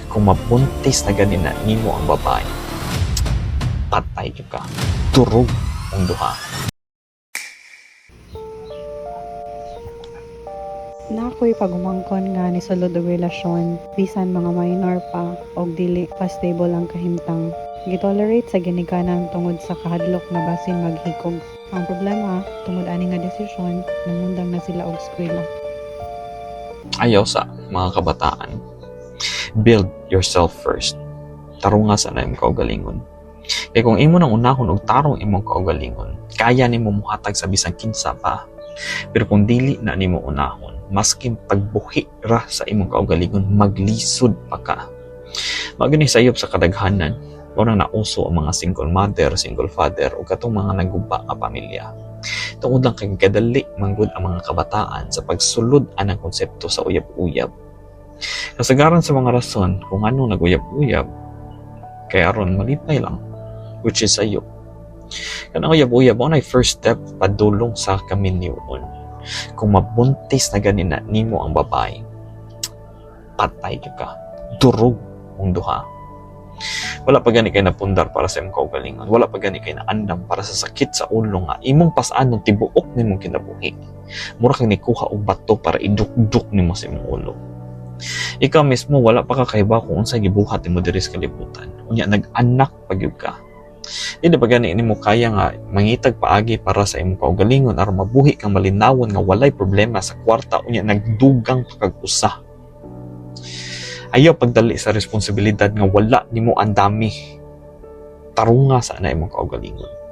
Kung mabuntis na ganina nimo ang babae, patay jud ka. Durog ang duha. Na ako'y pagumangkon nga ni sulod og relasyon, bisan mga minor pa og dili pa stable ang kahimtang. Gitolerate sa ginikanan tungod sa kahadlok na basin maghikog. Ang problema, tungod ani nga desisyon, namundang na sila og eskwela. Ayaw sa mga kabataan. Build yourself first. Tarunga sa na imong kaugalingon. Kaya kung imo nang unahon og tarong imong kaugalingon, kaya nimo muhatag sa bisan kinsa pa. Pero kung dili na nimo unahon, maski pagbuhi ra sa imong kaugalingon, maglisod pa ka. Magani sayop sa kadaghanan, orang nauso ang mga single mother, single father, o katong mga naguba nga pamilya. Tungod lang kay kadali manggod ang mga kabataan sa pagsulod anang konsepto sa uyab-uyab. Kasagaran sa mga rason kung ano naguyab-uyab, kaya aron malipay lang, which is sayop. Kanang uyab-uyab, ang first step padulong sa kaminyoon. Kung mabuntis na ganina nimo ang babae, patay jud ka. Durog ang duha. Wala pa gani kay napundar para sa imong kaugalingon. Wala pa gani kay naandam para sa sakit sa ulo nga imong pas-anon tibuok nimong kinabuhi. Mura kang nikuha og bato para idukduk nimo sa imong ulo. Ikaw mismo wala pa ka kahibaw kung unsay gibuhat nimo diri sa kalibutan. Unya nag-anak pagyud ka. Di ba gani nimo kaya nga mangitag paagi para sa imong kaugalingon aron mabuhi kang malinawon nga walay problema sa kwarta unya nagdugang pagag-usa. Ayaw pagdali sa responsibilidad nga wala nimo ang dami. Tarunga sa na imong kaugalingon.